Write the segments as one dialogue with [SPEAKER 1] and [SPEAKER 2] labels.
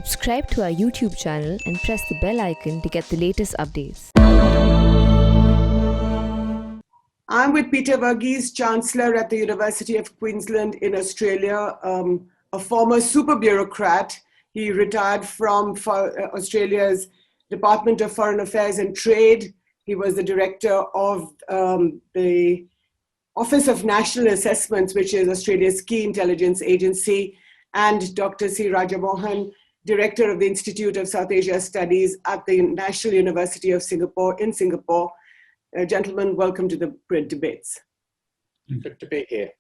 [SPEAKER 1] subscribe to our YouTube channel and press the bell icon to get the latest updates.
[SPEAKER 2] I'm with Peter Varghese, Chancellor at the University of Queensland in Australia, a former super bureaucrat. He retired from Australia's Department of Foreign Affairs and Trade. He was the director of the Office of National Assessments, which is Australia's key intelligence agency, and Dr. C. Raja Mohan, director of the Institute of South Asia Studies at the National University of Singapore in Singapore. Gentlemen, welcome to the Print Debates.
[SPEAKER 3] Good to be here.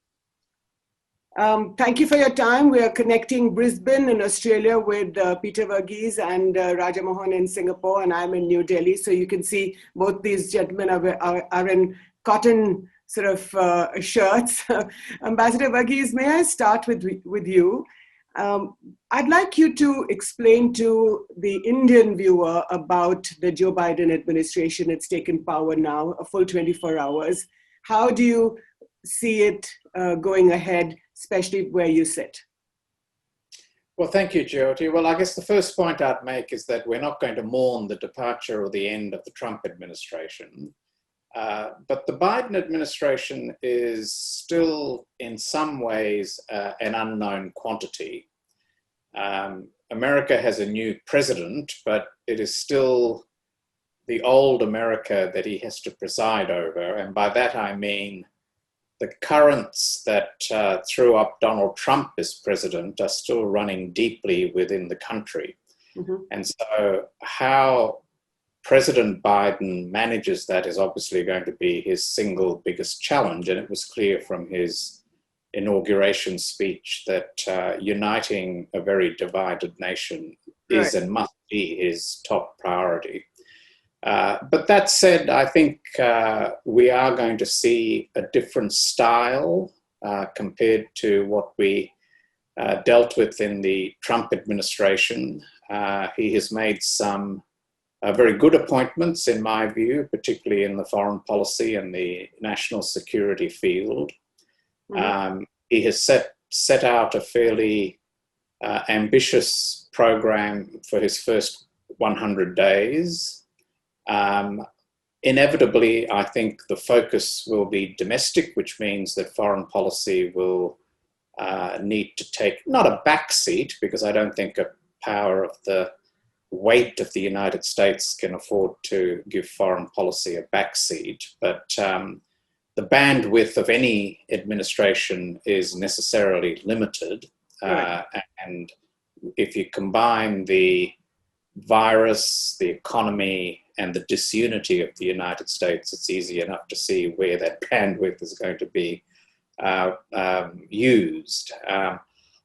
[SPEAKER 2] Thank you for your time. We are connecting Brisbane in Australia with Peter Varghese and Raja Mohan in Singapore, and I'm in New Delhi. So you can see both these gentlemen are in cotton sort of shirts. Ambassador Varghese, may I start with you? I'd like you to explain to the Indian viewer about the Joe Biden administration. It's taken power now, a full 24 hours. How do you see it going ahead, especially where you sit?
[SPEAKER 3] Well, thank you, Jyoti. Well, I guess the first point I'd make is that we're not going to mourn the departure or the end of the Trump administration. But the Biden administration is still, in some ways, an unknown quantity. America has a new president, but it is still the old America that he has to preside over. And by that I mean the currents that threw up Donald Trump as president are still running deeply within the country. Mm-hmm. And so how President Biden manages that is obviously going to be his single biggest challenge. And it was clear from his inauguration speech that uniting a very divided nation is and must be his top priority. But that said, I think we are going to see a different style compared to what we dealt with in the Trump administration. He has made some very good appointments, in my view, particularly in the foreign policy and the national security field. Mm-hmm. He has set out a fairly ambitious program for his first 100 days. Inevitably, I think the focus will be domestic, which means that foreign policy will need to take, not a backseat, because I don't think a power of the weight of the United States can afford to give foreign policy a backseat, but the bandwidth of any administration is necessarily limited. Right. And if you combine the virus, the economy, and the disunity of the United States, it's easy enough to see where that bandwidth is going to be used.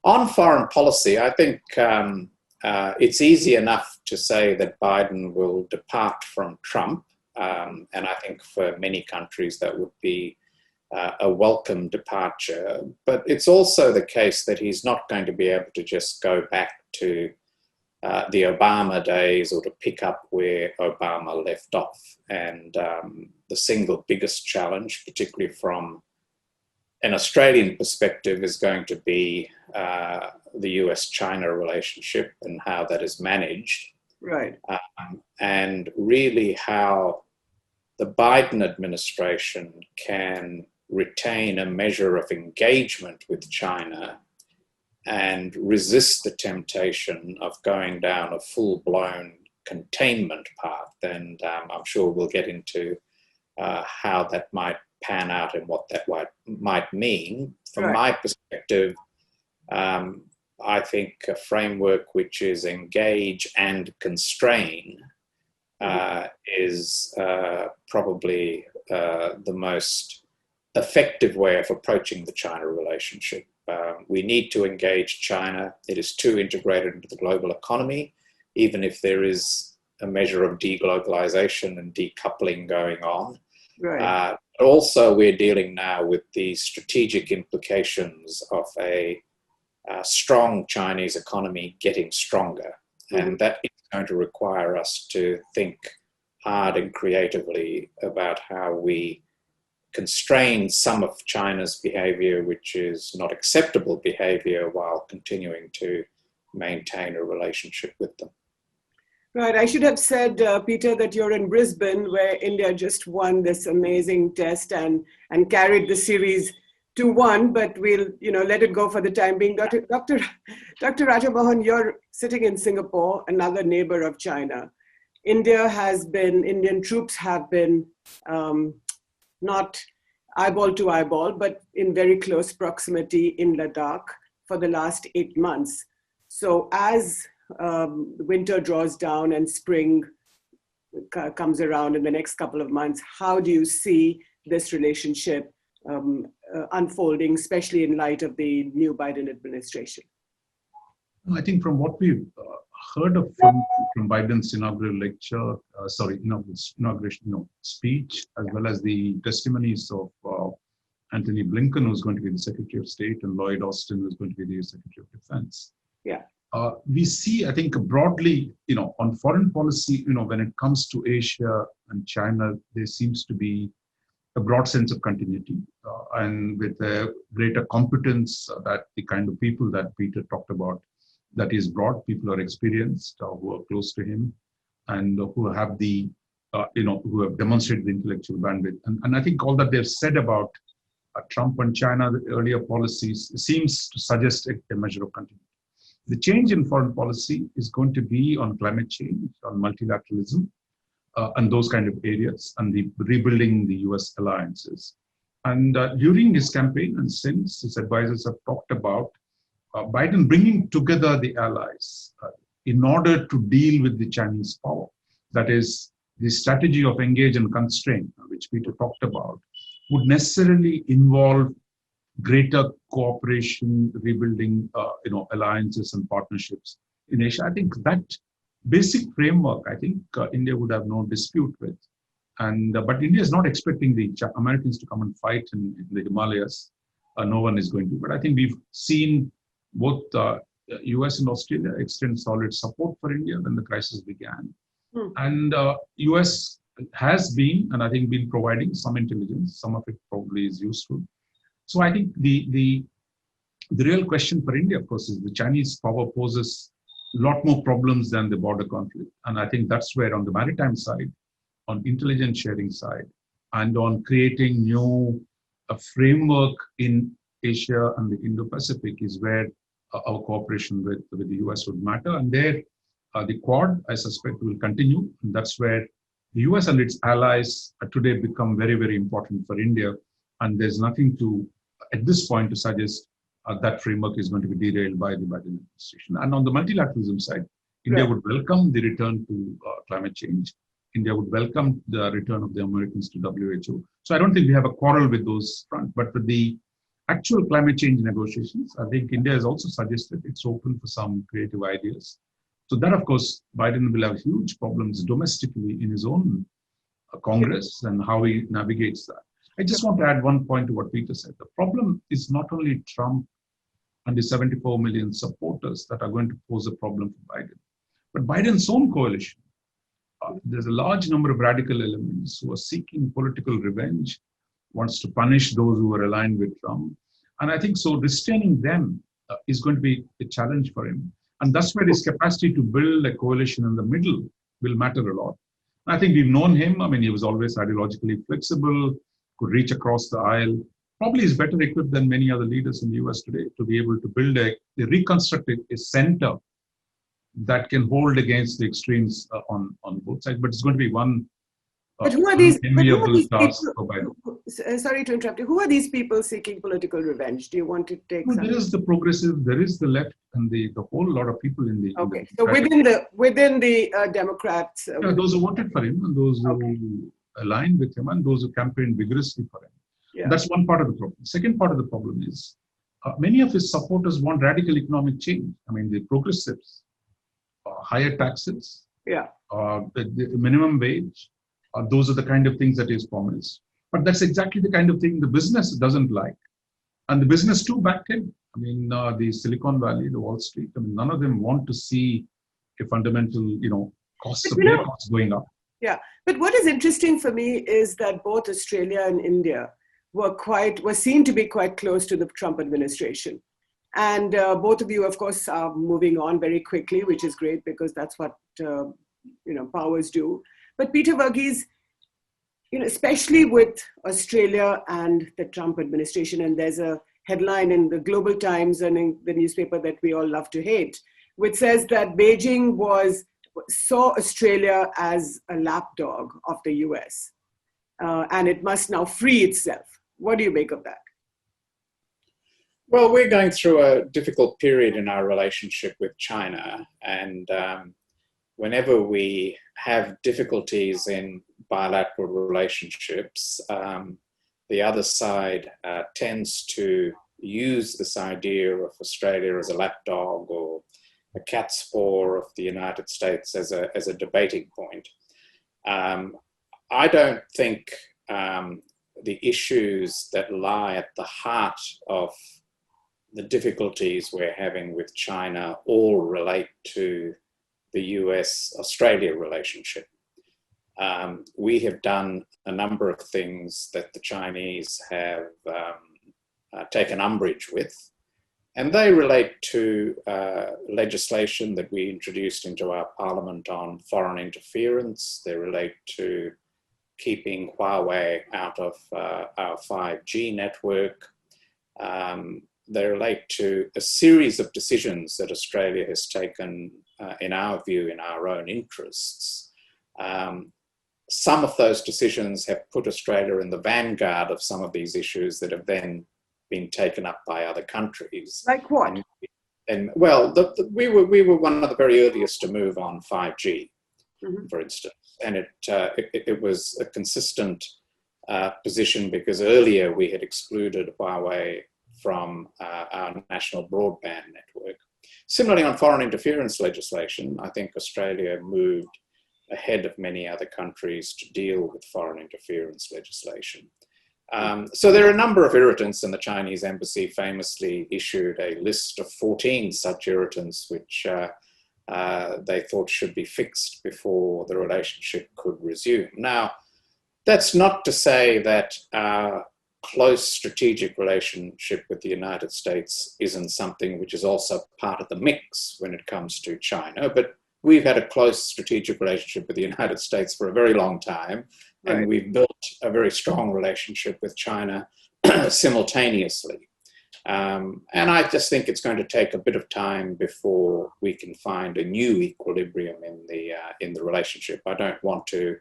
[SPEAKER 3] On foreign policy, I think it's easy enough to say that Biden will depart from Trump. And I think for many countries that would be a welcome departure. But it's also the case that he's not going to be able to just go back to the Obama days or to pick up where Obama left off. And the single biggest challenge, particularly from an Australian perspective, is going to be the US-China relationship and how that is managed. Right. And really how the Biden administration can retain a measure of engagement with China and resist the temptation of going down a full-blown containment path. And I'm sure we'll get into how that might pan out and what that might mean. From my perspective, I think a framework which is engage and constrain is probably the most effective way of approaching the China relationship. We need to engage China. It is too integrated into the global economy, even if there is a measure of deglobalization and decoupling going on. Right. Also, we're dealing now with the strategic implications of a strong Chinese economy getting stronger. Mm-hmm. And that is going to require us to think hard and creatively about how we constrain some of China's behavior, which is not acceptable behavior, while continuing to maintain a relationship with them.
[SPEAKER 2] Right. I should have said, Peter, that you're in Brisbane, where India just won this amazing test and carried the series 2-1. But we'll, let it go for the time being. Dr. Raja Mohan, you're sitting in Singapore, another neighbor of China. Indian troops have been not eyeball to eyeball, but in very close proximity in Ladakh for the last 8 months. So as winter draws down and spring comes around in the next couple of months, how do you see this relationship unfolding, especially in light of the new Biden administration?
[SPEAKER 4] I think from what we've heard of from Biden's inaugural inauguration speech, as well as the testimonies of Antony Blinken, who's going to be the Secretary of State, and Lloyd Austin, who's going to be the Secretary of Defense.
[SPEAKER 2] Yeah.
[SPEAKER 4] We see, I think, broadly, on foreign policy, when it comes to Asia and China, there seems to be a broad sense of continuity, and with a greater competence that the kind of people that Peter talked about, that is brought, people are experienced, who are close to him, and who have who have demonstrated the intellectual bandwidth. And I think all that they've said about Trump and China, the earlier policies, seems to suggest a measure of continuity. The change in foreign policy is going to be on climate change, on multilateralism, and those kind of areas, and the rebuilding the US alliances. And during his campaign and since, his advisors have talked about Biden bringing together the allies in order to deal with the Chinese power. That is, the strategy of engage and constrain, which Peter talked about, would necessarily involve greater cooperation, rebuilding, alliances and partnerships in Asia. I think that basic framework, India would have no dispute with. And but India is not expecting the Americans to come and fight in the Himalayas. No one is going to. But I think we've seen both US and Australia extend solid support for India when the crisis began. And US has been, and I think been providing some intelligence. Some of it probably is useful. So I think the real question for India, of course, is the Chinese power poses a lot more problems than the border conflict. And I think that's where on the maritime side, on intelligence sharing side, and on creating a framework in Asia and the Indo-Pacific is where our cooperation with the US would matter. And there, the Quad, I suspect, will continue. And that's where the US and its allies today become very, very important for India. And there's nothing at this point, to suggest that framework is going to be derailed by the Biden administration. And on the multilateralism side, India would welcome the return to climate change. India would welcome the return of the Americans to WHO. So I don't think we have a quarrel with those fronts. But with the actual climate change negotiations, I think India has also suggested it's open for some creative ideas. So that, of course, Biden will have huge problems domestically in his own Congress and how he navigates that. I just want to add one point to what Peter said. The problem is not only Trump and the 74 million supporters that are going to pose a problem for Biden, but Biden's own coalition. There's a large number of radical elements who are seeking political revenge, wants to punish those who are aligned with Trump. And I think so restraining them is going to be a challenge for him. And that's where his capacity to build a coalition in the middle will matter a lot. I think we've known him. I mean, he was always ideologically flexible, could reach across the aisle, probably is better equipped than many other leaders in the US today to be able to build reconstruct a center that can hold against the extremes on both sides. But it's going to be one
[SPEAKER 2] But who are these people?
[SPEAKER 4] Sorry
[SPEAKER 2] to interrupt you. Who are these people seeking political revenge? Do you want to take some?
[SPEAKER 4] There is the progressive, there is the left, and the whole lot of people in the.
[SPEAKER 2] Okay, so within the Democrats.
[SPEAKER 4] Those who voted for him, and those who aligned with him, and those who campaigned vigorously for him.
[SPEAKER 2] Yeah.
[SPEAKER 4] That's one part of the problem. Second part of the problem is many of his supporters want radical economic change. I mean, the progressives, higher taxes, the minimum wage. Those are the kind of things that is promised. But that's exactly the kind of thing the business doesn't like. And the business too backed him. I mean, the Silicon Valley, the Wall Street, I mean, none of them want to see a fundamental, costs of their costs going up.
[SPEAKER 2] Yeah, but what is interesting for me is that both Australia and India were seen to be quite close to the Trump administration. And both of you, of course, are moving on very quickly, which is great because that's what powers do. But Peter Varghese, especially with Australia and the Trump administration, and there's a headline in the Global Times and in the newspaper that we all love to hate, which says that Beijing saw Australia as a lapdog of the US, and it must now free itself. What do you make of that?
[SPEAKER 3] Well, we're going through a difficult period in our relationship with China, and whenever we have difficulties in bilateral relationships, the other side tends to use this idea of Australia as a lapdog or a cat's paw of the United States as a debating point. I don't think the issues that lie at the heart of the difficulties we're having with China all relate to the US-Australia relationship. We have done a number of things that the Chinese have taken umbrage with, and they relate to legislation that we introduced into our parliament on foreign interference. They relate to keeping Huawei out of our 5G network. They relate to a series of decisions that Australia has taken, in our view, in our own interests. Some of those decisions have put Australia in the vanguard of some of these issues that have then been taken up by other countries.
[SPEAKER 2] Like what?
[SPEAKER 3] Well, we were one of the very earliest to move on 5G, for instance, and it was a consistent position because earlier we had excluded Huawei from our national broadband network. Similarly, on foreign interference legislation, I think Australia moved ahead of many other countries to deal with foreign interference legislation. So there are a number of irritants, and the Chinese embassy famously issued a list of 14 such irritants which they thought should be fixed before the relationship could resume. Now, that's not to say that our close strategic relationship with the United States isn't something which is also part of the mix when it comes to China, but we've had a close strategic relationship with the United States for a very long time, and
[SPEAKER 2] Right.
[SPEAKER 3] we've built a very strong relationship with China simultaneously. And I just think it's going to take a bit of time before we can find a new equilibrium in the relationship. I don't want to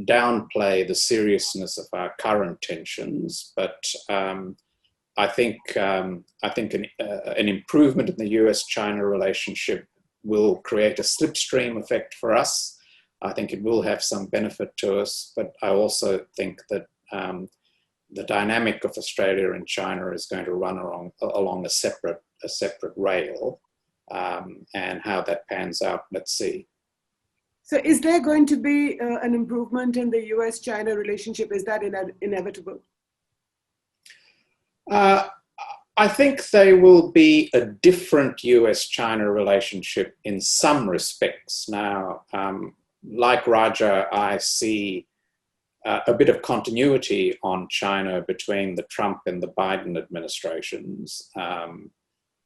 [SPEAKER 3] downplay the seriousness of our current tensions, but I think an improvement in the US-China relationship will create a slipstream effect for us. I think it will have some benefit to us, but I also think that the dynamic of Australia and China is going to run along a separate rail, and how that pans out, let's see.
[SPEAKER 2] So is there going to be an improvement in the US-China relationship? Is that inevitable?
[SPEAKER 3] I think there will be a different US-China relationship in some respects. Now, like Raja, I see a bit of continuity on China between the Trump and the Biden administrations.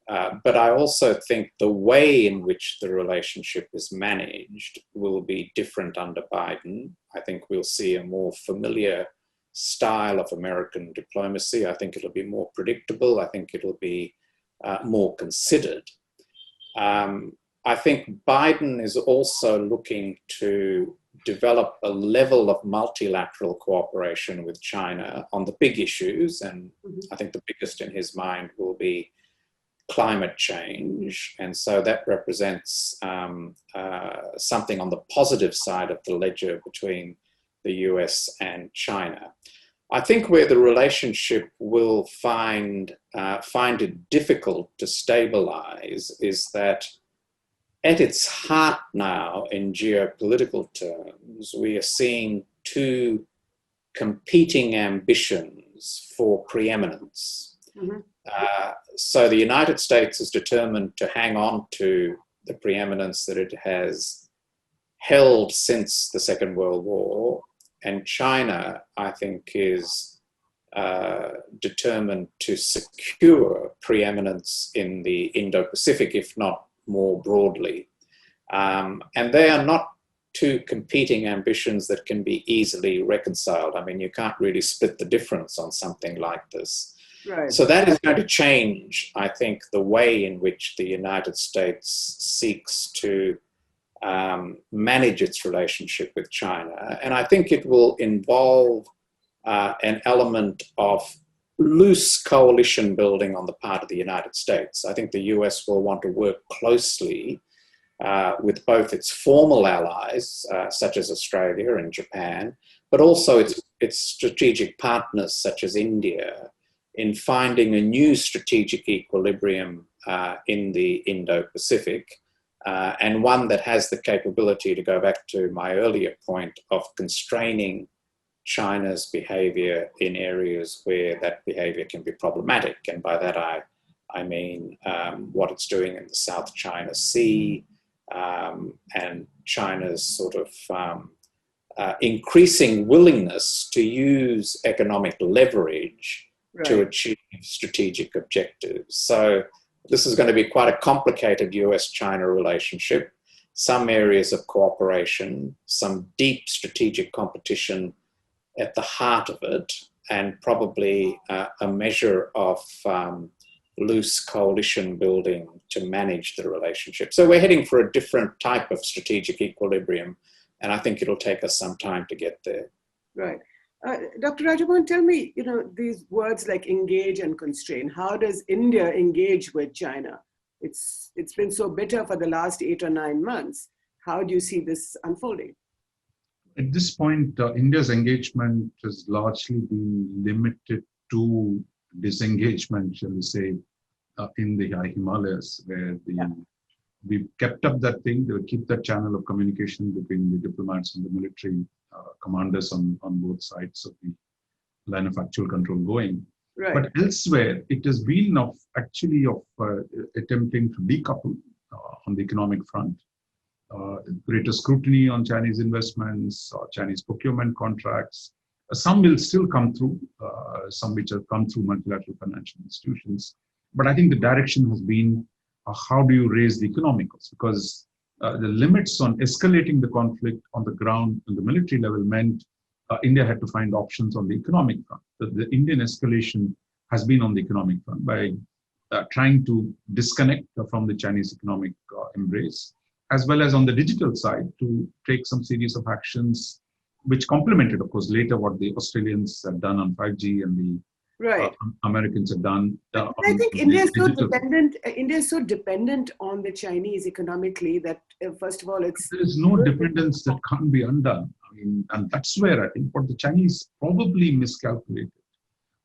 [SPEAKER 3] But I also think the way in which the relationship is managed will be different under Biden. I think we'll see a more familiar style of American diplomacy. I think it'll be more predictable. I think it'll be more considered. I think Biden is also looking to develop a level of multilateral cooperation with China on the big issues. And I think the biggest in his mind will be climate change. And so that represents something on the positive side of the ledger between the US and China. I think where the relationship will find it difficult to stabilize is that at its heart now, in geopolitical terms, we are seeing two competing ambitions for preeminence. So the United States is determined to hang on to the preeminence that it has held since the Second World War, and China, I think, is determined to secure preeminence in the Indo-Pacific, if not more broadly. And they are not two competing ambitions that can be easily reconciled. I mean, you can't really split the difference on something like this.
[SPEAKER 2] Right.
[SPEAKER 3] So that is going to change, I think, the way in which the United States seeks to manage its relationship with China. And I think it will involve an element of loose coalition building on the part of the United States. I think the US will want to work closely with both its formal allies, such as Australia and Japan, but also its strategic partners, such as India, in finding a new strategic equilibrium in the Indo-Pacific, and one that has the capability, to go back to my earlier point, of constraining China's behavior in areas where that behavior can be problematic. And by that I mean what it's doing in the South China Sea, and China's sort of increasing willingness to use economic leverage to achieve strategic objectives. So this is going to be quite a complicated US-China relationship, some areas of cooperation, some deep strategic competition at the heart of it, and probably a measure of loose coalition building to manage the relationship. So we're heading for a different type of strategic equilibrium, and I think it'll take us some time to get there.
[SPEAKER 2] Right. Dr. Raja Mohan, tell me, these words like engage and constrain, how does India engage with China? It's been so bitter for the last 8 or 9 months. How do you see this unfolding?
[SPEAKER 4] At this point, India's engagement has largely been limited to disengagement, shall we say, in the high Himalayas, where we've kept up that thing. They will keep that channel of communication between the diplomats and the military commanders on both sides of the line of actual control going.
[SPEAKER 2] Right.
[SPEAKER 4] But elsewhere, it has been attempting to decouple on the economic front. Greater scrutiny on Chinese investments, Chinese procurement contracts. Some will still come through, some which have come through multilateral financial institutions. But I think the direction has been, how do you raise the economic costs? Because the limits on escalating the conflict on the ground, on the military level, meant India had to find options on the economic front. The Indian escalation has been on the economic front by trying to disconnect from the Chinese economic embrace, as well as on the digital side to take some series of actions which complemented, of course, later what the Australians have done on 5G and the Americans have done.
[SPEAKER 2] I think India is so dependent on the Chinese economically that, first of all, there
[SPEAKER 4] is no dependence that can't be undone. I mean, and that's where I think what the Chinese probably miscalculated.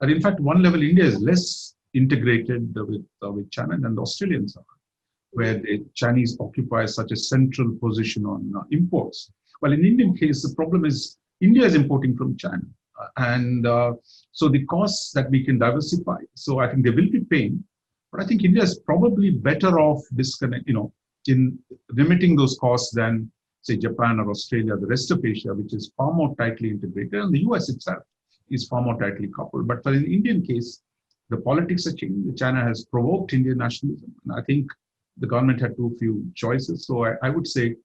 [SPEAKER 4] And in fact, one level, India is less integrated with China than the Australians are, where the Chinese occupy such a central position on imports. Well, in the Indian case, the problem is India is importing from China. So the costs that we can diversify, so I think they will be paying, but I think India is probably better off in limiting those costs than, say, Japan or Australia, the rest of Asia, which is far more tightly integrated, and the US itself is far more tightly coupled. But in the Indian case, the politics are changing. China has provoked Indian nationalism, and I think the government had too few choices. So I would say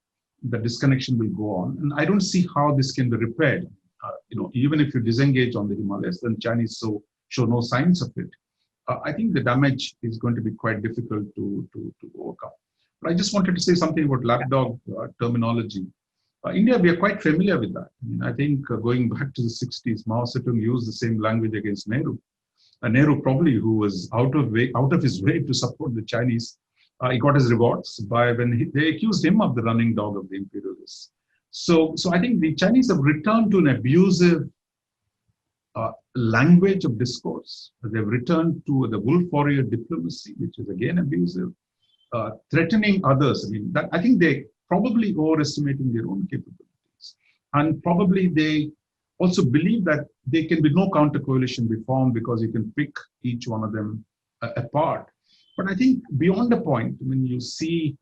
[SPEAKER 4] the disconnection will go on, and I don't see how this can be repaired. Even if you disengage on the Himalayas, then Chinese show no signs of it. I think the damage is going to be quite difficult to overcome. But I just wanted to say something about lapdog terminology. India, we are quite familiar with that. I think going back to the 60s, Mao Zedong used the same language against Nehru. Nehru probably, who was out of his way to support the Chinese, he got his rewards when they accused him of the running dog of the imperialists. So I think the Chinese have returned to an abusive language of discourse. They've returned to the wolf warrior diplomacy, which is again abusive, threatening others. I think they probably overestimating their own capabilities, and probably they also believe that there can be no counter coalition be formed because you can pick each one of them apart. But I think beyond a point, when you see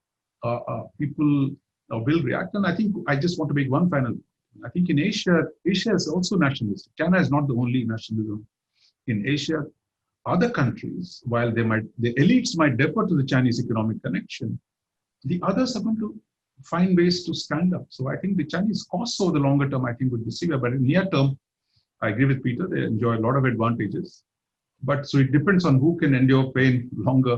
[SPEAKER 4] people will react, and I think I just want to make one final. I think in Asia is also nationalistic. China is not the only nationalism in Asia. other countries, while the elites might defer to the Chinese economic connection, the others are going to find ways to stand up. So I think the Chinese costs over the longer term, I think, would be severe. But in near term, I agree with Peter, they enjoy a lot of advantages. But so it depends on who can endure pain longer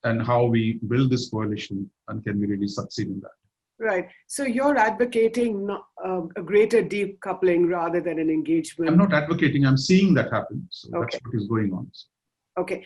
[SPEAKER 4] and how we build this coalition and can we really succeed in that.
[SPEAKER 2] Right. So you're advocating a greater decoupling rather than an engagement.
[SPEAKER 4] I'm not advocating, I'm seeing that happen. So
[SPEAKER 2] Okay.
[SPEAKER 4] That's what is going on.
[SPEAKER 2] Okay.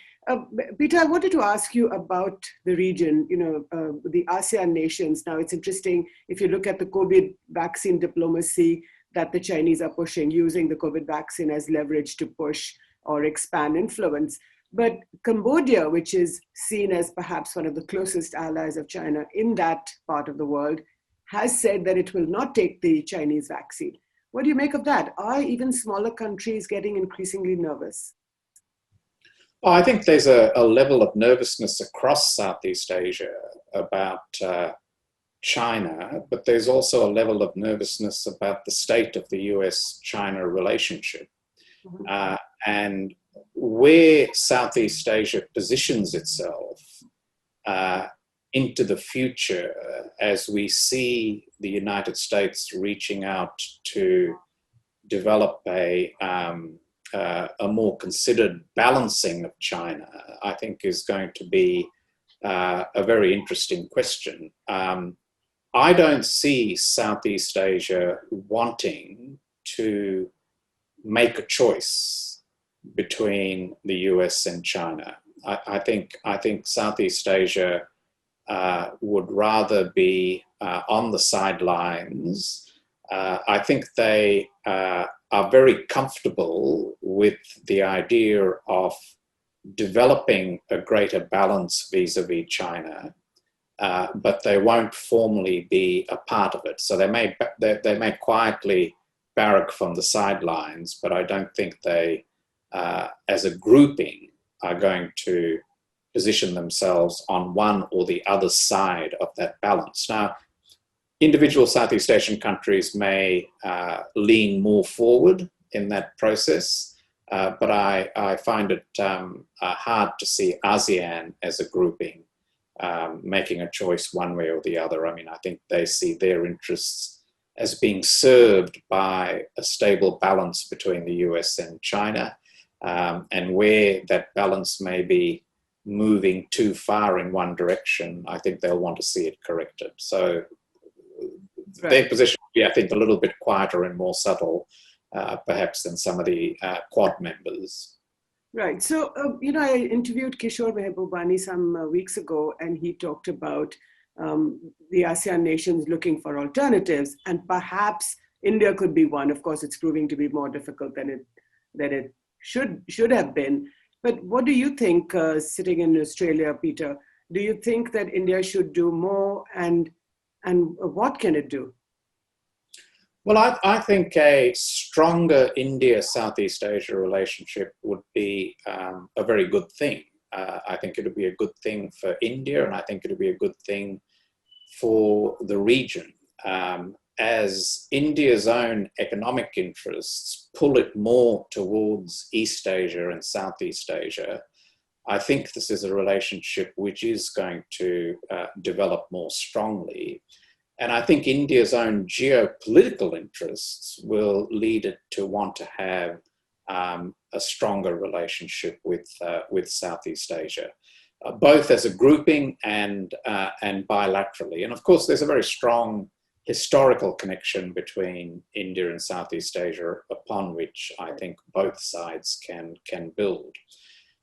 [SPEAKER 2] Peter, I wanted to ask you about the region, the ASEAN nations. Now, it's interesting if you look at the COVID vaccine diplomacy that the Chinese are pushing, using the COVID vaccine as leverage to push or expand influence. But Cambodia, which is seen as perhaps one of the closest allies of China in that part of the world, has said that it will not take the Chinese vaccine. What do you make of that? Are even smaller countries getting increasingly nervous?
[SPEAKER 3] Well, I think there's a level of nervousness across Southeast Asia about China, but there's also a level of nervousness about the state of the US-China relationship.
[SPEAKER 2] Mm-hmm.
[SPEAKER 3] And where Southeast Asia positions itself into the future as we see the United States reaching out to develop a more considered balancing of China, I think is going to be a very interesting question. I don't see Southeast Asia wanting to make a choice between the US and China. I think Southeast Asia would rather be on the sidelines. I think they are very comfortable with the idea of developing a greater balance vis-a-vis China, but they won't formally be a part of it. So they may quietly barrack from the sidelines, but I don't think they, as a grouping, are going to position themselves on one or the other side of that balance. Now, individual Southeast Asian countries may lean more forward in that process, but I find it hard to see ASEAN as a grouping making a choice one way or the other. I mean, I think they see their interests as being served by a stable balance between the US and China, and where that balance may be moving too far in one direction, I think they'll want to see it corrected. So
[SPEAKER 2] Right.
[SPEAKER 3] Their position will be, I think, a little bit quieter and more subtle, perhaps, than some of the Quad members.
[SPEAKER 2] Right. So, I interviewed Kishore Mehbubani some weeks ago, and he talked about the ASEAN nations looking for alternatives, and perhaps India could be one. Of course, it's proving to be more difficult than it should have been. But what do you think, sitting in Australia, Peter? Do you think that India should do more, and what can it do?
[SPEAKER 3] Well, I think a stronger India-Southeast Asia relationship would be a very good thing. I think it would be a good thing for India, and I think it would be a good thing for the region. As India's own economic interests pull it more towards East Asia and Southeast Asia, I think this is a relationship which is going to develop more strongly. And I think India's own geopolitical interests will lead it to want to have a stronger relationship with Southeast Asia, both as a grouping and bilaterally. And of course, there's a very strong historical connection between India and Southeast Asia upon which I think both sides can build.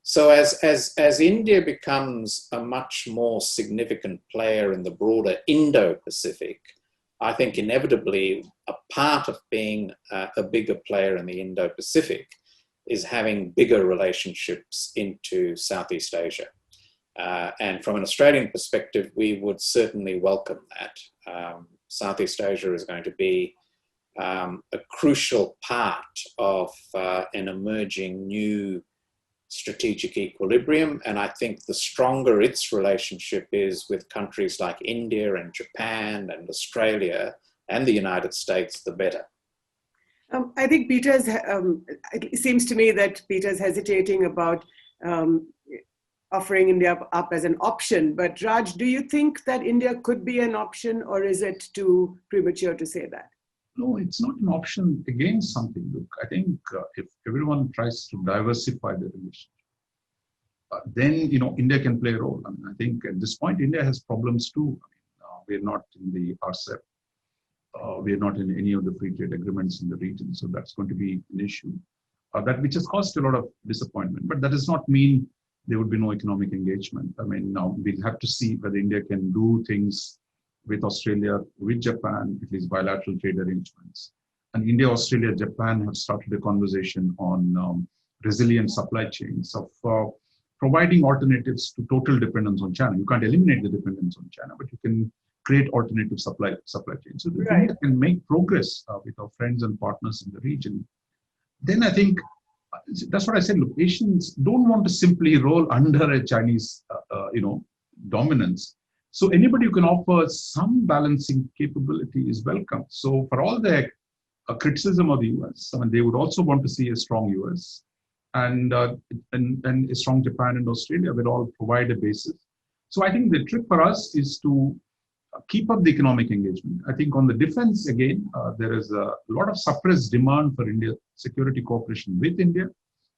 [SPEAKER 3] So as India becomes a much more significant player in the broader Indo-Pacific, I think inevitably a part of being a bigger player in the Indo-Pacific is having bigger relationships into Southeast Asia. And from an Australian perspective, we would certainly welcome that. Southeast Asia is going to be a crucial part of an emerging new strategic equilibrium, and I think the stronger its relationship is with countries like India and Japan and Australia and the United States, the better.
[SPEAKER 2] I think it seems to me that Peter's hesitating about um, offering India up as an option. But Raj, do you think that India could be an option, or is it too premature to say that?
[SPEAKER 4] No, it's not an option against something. Look, I think if everyone tries to diversify their relationship, then India can play a role. I mean, I think at this point India has problems too. I mean, we're not in the RCEP. We're not in any of the free trade agreements in the region, so that's going to be an issue. That which has caused a lot of disappointment. But that does not mean there would be no economic engagement. I mean, now we'll have to see whether India can do things with Australia, with Japan, at least bilateral trade arrangements. And India, Australia, Japan have started a conversation on resilient supply chains of providing alternatives to total dependence on China. You can't eliminate the dependence on China, but you can create alternative supply chains. So that India can make progress with our friends and partners in the region. Then I think that's what I said. Look, Asians don't want to simply roll under a Chinese, dominance. So anybody who can offer some balancing capability is welcome. So for all the criticism of the US, I mean, they would also want to see a strong US and a strong Japan and Australia will all provide a basis. So I think the trick for us is to keep up the economic engagement. I think on the defense, again, there is a lot of suppressed demand for India security cooperation with India.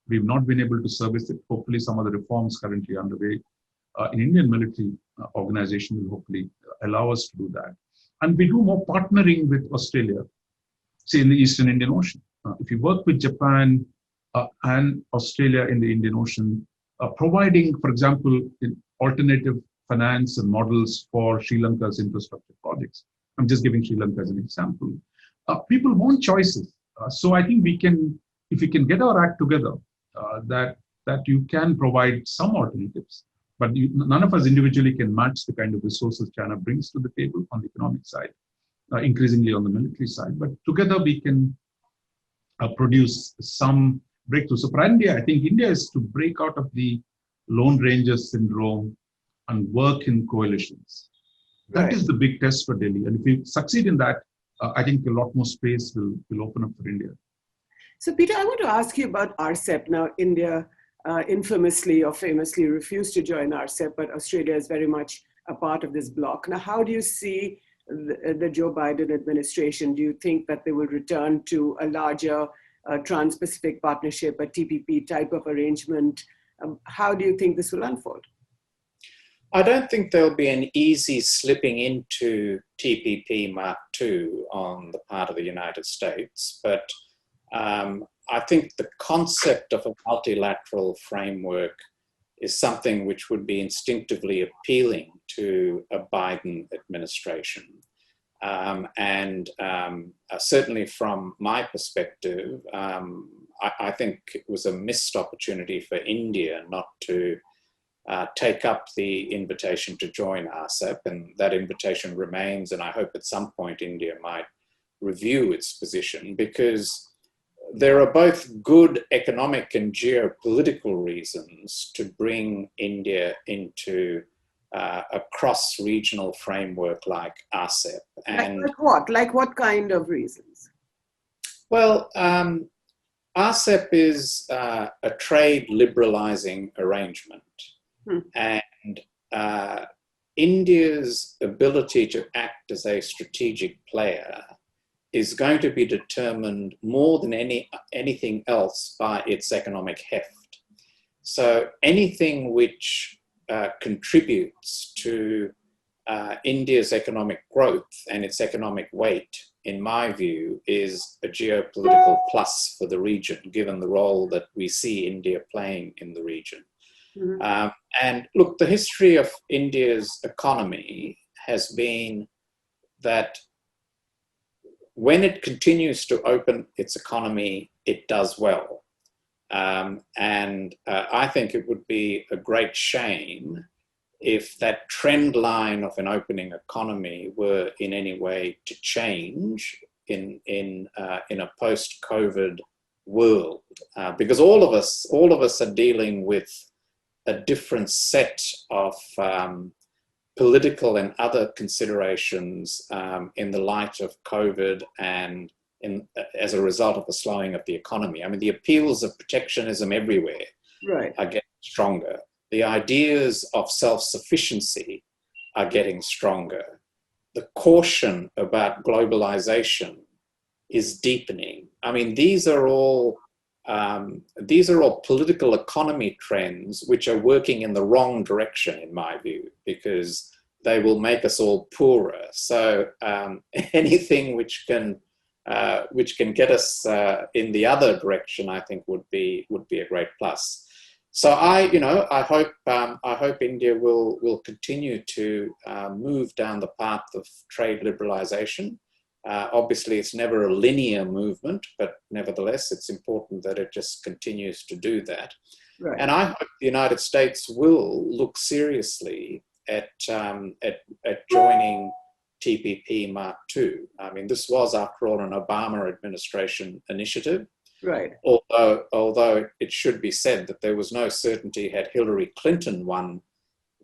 [SPEAKER 4] We've not been able to service it. Hopefully, some of the reforms currently underway in Indian military organization will hopefully allow us to do that. And we do more partnering with Australia, say in the Eastern Indian Ocean. If you work with Japan and Australia in the Indian Ocean, providing, for example, alternative finance and models for Sri Lanka's infrastructure projects. I'm just giving Sri Lanka as an example. People want choices. So I think if we can get our act together, that you can provide some alternatives, but none of us individually can match the kind of resources China brings to the table on the economic side, increasingly on the military side. But together we can produce some breakthrough. So for India, I think India is to break out of the Lone Ranger syndrome and work in coalitions. That is the big test for Delhi. And if we succeed in that, I think a lot more space will open up for India.
[SPEAKER 2] So Peter, I want to ask you about RCEP. Now, India infamously or famously refused to join RCEP, but Australia is very much a part of this bloc. Now, how do you see the Joe Biden administration? Do you think that they will return to a larger Trans-Pacific Partnership, a TPP type of arrangement? How do you think this will unfold?
[SPEAKER 3] I don't think there'll be an easy slipping into TPP Mark II on the part of the United States, but I think the concept of a multilateral framework is something which would be instinctively appealing to a Biden administration. Certainly from my perspective, I think it was a missed opportunity for India not to take up the invitation to join RCEP, and that invitation remains, and I hope at some point India might review its position, because there are both good economic and geopolitical reasons to bring India into a cross-regional framework like RCEP. And
[SPEAKER 2] like what? Like what kind of reasons? Well,
[SPEAKER 3] RCEP is a trade liberalizing arrangement. And India's ability to act as a strategic player is going to be determined more than anything else by its economic heft. So anything which contributes to India's economic growth and its economic weight, in my view, is a geopolitical plus for the region, given the role that we see India playing in the region. And look, the history of India's economy has been that when it continues to open its economy, it does well. I think it would be a great shame if that trend line of an opening economy were in any way to change in a post-COVID world, because all of us are dealing with a different set of political and other considerations in the light of COVID and as a result of the slowing of the economy. I mean, the appeals of protectionism everywhere are getting stronger. The ideas of self-sufficiency are getting stronger. The caution about globalization is deepening. I mean, these are all political economy trends which are working in the wrong direction, in my view, because they will make us all poorer. So anything which can get us in the other direction, I think would be a great plus. So I hope India will continue to move down the path of trade liberalization. Obviously, it's never a linear movement, but nevertheless, it's important that it just continues to do that.
[SPEAKER 2] Right.
[SPEAKER 3] And I hope the United States will look seriously at joining TPP Mark II. I mean, this was, after all, an Obama administration initiative.
[SPEAKER 2] Right.
[SPEAKER 3] Although it should be said that there was no certainty, had Hillary Clinton won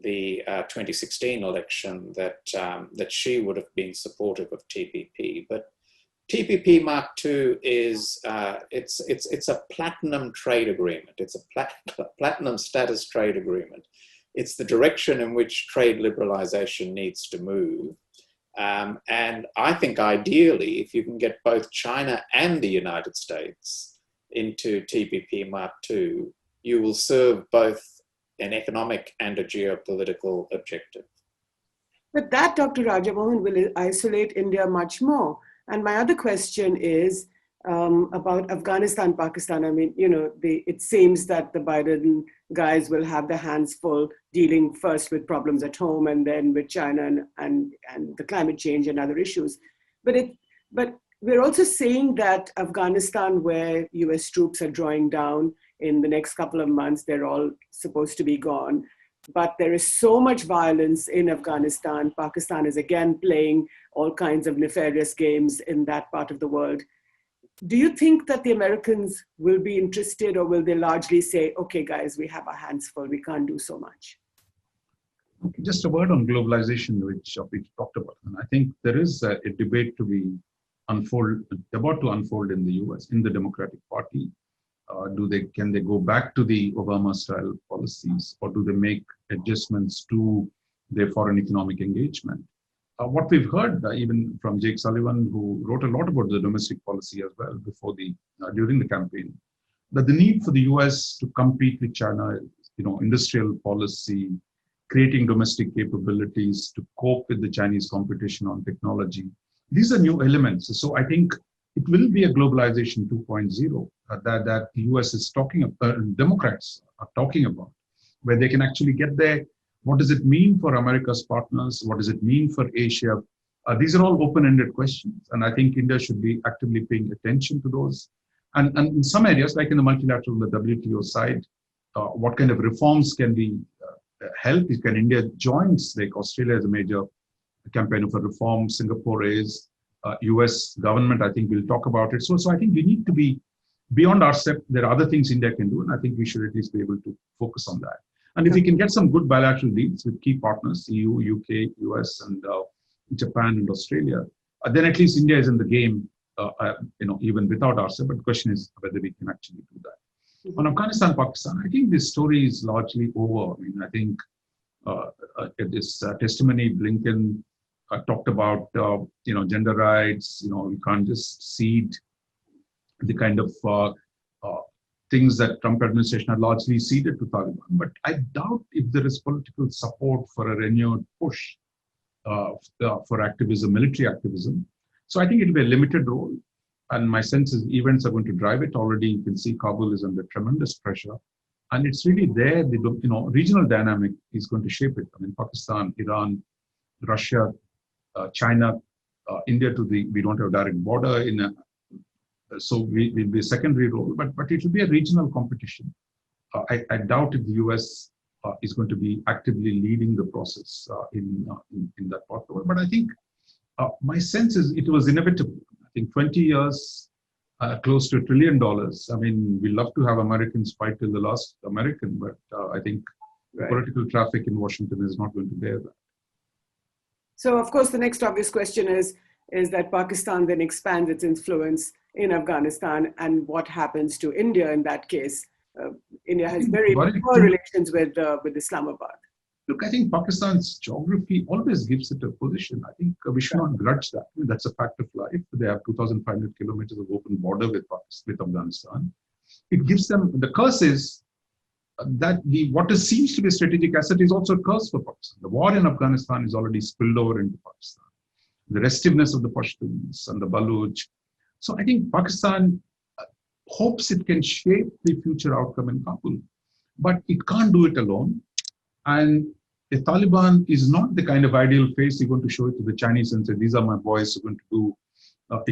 [SPEAKER 3] the 2016 election, that she would have been supportive of TPP. But TPP Mark II is it's a platinum trade agreement. It's a platinum status trade agreement. It's the direction in which trade liberalization needs to move. And I think ideally, if you can get both China and the United States into TPP Mark II, you will serve both an economic and a geopolitical objective.
[SPEAKER 2] But that, Dr. Raja Mohan, will isolate India much more. And my other question is about Afghanistan Pakistan. I mean, it seems that the Biden guys will have their hands full dealing first with problems at home and then with China and the climate change and other issues. But we're also saying that Afghanistan, where US troops are drawing down in the next couple of months, they're all supposed to be gone. But there is so much violence in Afghanistan. Pakistan is again playing all kinds of nefarious games in that part of the world. Do you think that the Americans will be interested, or will they largely say, okay, guys, we have our hands full, we can't do so much?
[SPEAKER 4] Just a word on globalization, which we talked about. And I think there is a debate about to unfold in the US, in the Democratic Party. Can they go back to the Obama-style policies, or do they make adjustments to their foreign economic engagement? What we've heard, even from Jake Sullivan, who wrote a lot about the domestic policy as well during the campaign, that the need for the US to compete with China, industrial policy, creating domestic capabilities to cope with the Chinese competition on technology, these are new elements. So I think it will be a globalization 2.0 that the US is talking about, Democrats are talking about, where they can actually get there. What does it mean for America's partners? What does it mean for Asia? These are all open-ended questions. And I think India should be actively paying attention to those. And in some areas, like in the multilateral, the WTO side, what kind of reforms can be help? Can India join? Like Australia is a major campaigner for reform. Singapore is. US government, I think we'll talk about it. So I think we need to be beyond RCEP. There are other things India can do, and I think we should at least be able to focus on that. And if we can get some good bilateral deals with key partners, EU, UK, US, and Japan and Australia, then at least India is in the game, even without RCEP. But the question is whether we can actually do that. On Afghanistan, Pakistan, I think this story is largely over. I mean, I think this testimony, Blinken talked about, gender rights. You can't just cede the kind of things that Trump administration had largely ceded to Taliban. But I doubt if there is political support for a renewed push for activism, military activism. So I think it will be a limited role. And my sense is events are going to drive it. Already you can see Kabul is under tremendous pressure. And it's really there, the regional dynamic is going to shape it. I mean, Pakistan, Iran, Russia, China, India we don't have direct border so we will be a secondary role, but it will be a regional competition. I doubt if the US is going to be actively leading the process in that part of the world. But I think my sense is it was inevitable. I think 20 years, close to $1 trillion. I mean, we love to have Americans fight till the last American, but I think political traffic in Washington is not going to bear that.
[SPEAKER 2] So, of course, the next obvious question is that Pakistan then expands its influence in Afghanistan, and what happens to India in that case? India has very
[SPEAKER 4] Worried
[SPEAKER 2] poor
[SPEAKER 4] too.
[SPEAKER 2] relations with Islamabad.
[SPEAKER 4] Look, I think Pakistan's geography always gives it a position. I think we should not grudge that. I mean, that's a fact of life. They have 2,500 kilometers of open border with Afghanistan. It gives them, the curse is that what seems to be a strategic asset is also a curse for Pakistan. The war in Afghanistan is already spilled over into Pakistan. The restiveness of the Pashtuns and the Baluch. So I think Pakistan hopes it can shape the future outcome in Kabul, but it can't do it alone. And the Taliban is not the kind of ideal face you're going to show it to the Chinese and say, these are my boys who are going to do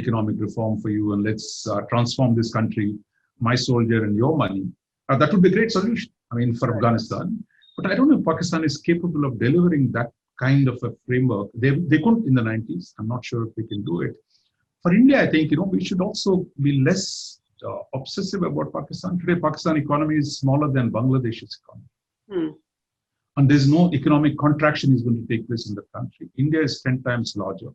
[SPEAKER 4] economic reform for you and let's transform this country, my soldier and your money. That would be a great solution, I mean, for Afghanistan. But I don't know if Pakistan is capable of delivering that kind of a framework. They couldn't in the 90s. I'm not sure if they can do it. For India, I think, we should also be less obsessive about Pakistan. Today, Pakistan economy is smaller than Bangladesh's economy. And there's no economic contraction is going to take place in the country. India is 10 times larger.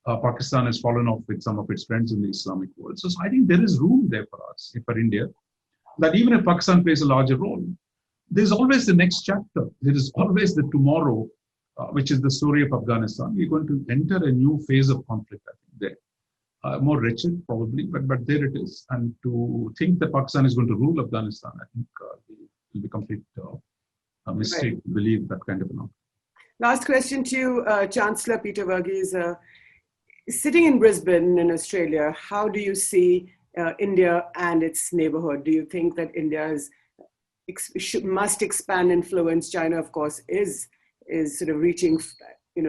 [SPEAKER 4] Pakistan has fallen off with some of its friends in the Islamic world. So I think there is room there for us, for India, that even if Pakistan plays a larger role, there's always the next chapter. There is always the tomorrow, which is the story of Afghanistan. We're going to enter a new phase of conflict, I think, there. More wretched, probably, but there it is. And to think that Pakistan is going to rule Afghanistan, I think will be complete a mistake to believe that kind of an outcome.
[SPEAKER 2] Last question to you, Chancellor Peter Varghese. Sitting in Brisbane in Australia, how do you see India and its neighbourhood? Do you think that India must expand influence? China, of course, is sort of reaching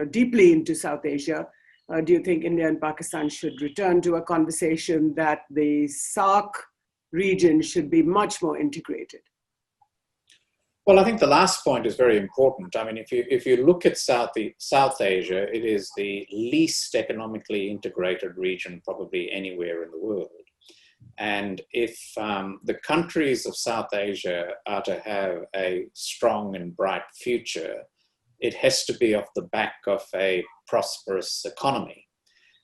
[SPEAKER 2] deeply into South Asia. Do you think India and Pakistan should return to a conversation that the SAARC region should be much more integrated?
[SPEAKER 3] Well, I think the last point is very important. I mean, if you look at South Asia, it is the least economically integrated region probably anywhere in the world. And if the countries of South Asia are to have a strong and bright future, it has to be off the back of a prosperous economy.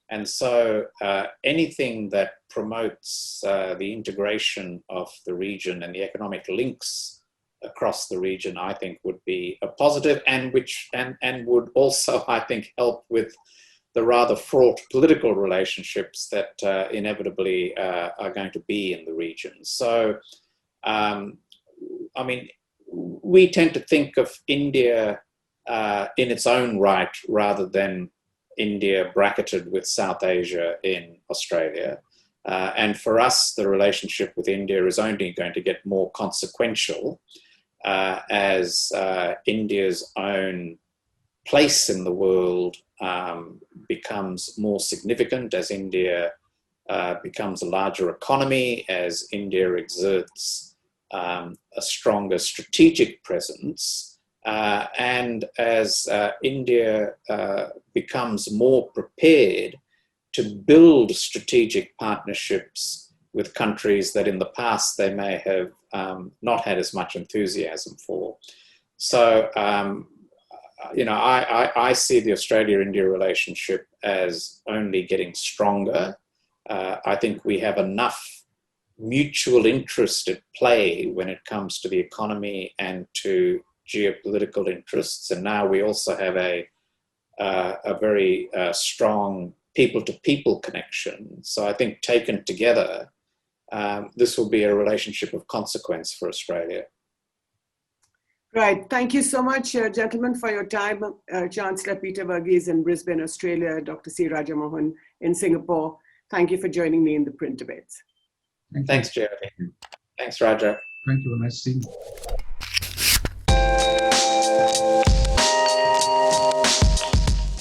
[SPEAKER 3] And so anything that promotes the integration of the region and the economic links across the region, I think would be a positive, and would also, I think, help with the rather fraught political relationships that inevitably are going to be in the region. So, I mean, we tend to think of India in its own right rather than India bracketed with South Asia in Australia. And for us, the relationship with India is only going to get more consequential as India's own place in the world becomes more significant, as India becomes a larger economy, as India exerts a stronger strategic presence, and as India becomes more prepared to build strategic partnerships with countries that in the past they may have not had as much enthusiasm for. So, I see the Australia-India relationship as only getting stronger. I think we have enough mutual interest at play when it comes to the economy and to geopolitical interests. And now we also have a very strong people-to-people connection. So I think taken together, this will be a relationship of consequence for Australia.
[SPEAKER 2] Right. Thank you so much, gentlemen, for your time. Chancellor Peter Varghese in Brisbane, Australia, Dr. C. Raja Mohan in Singapore. Thank you for joining me in the print debates.
[SPEAKER 3] Thanks, Jyoti. Thanks, Raja.
[SPEAKER 4] Thank you. Nice seeing you.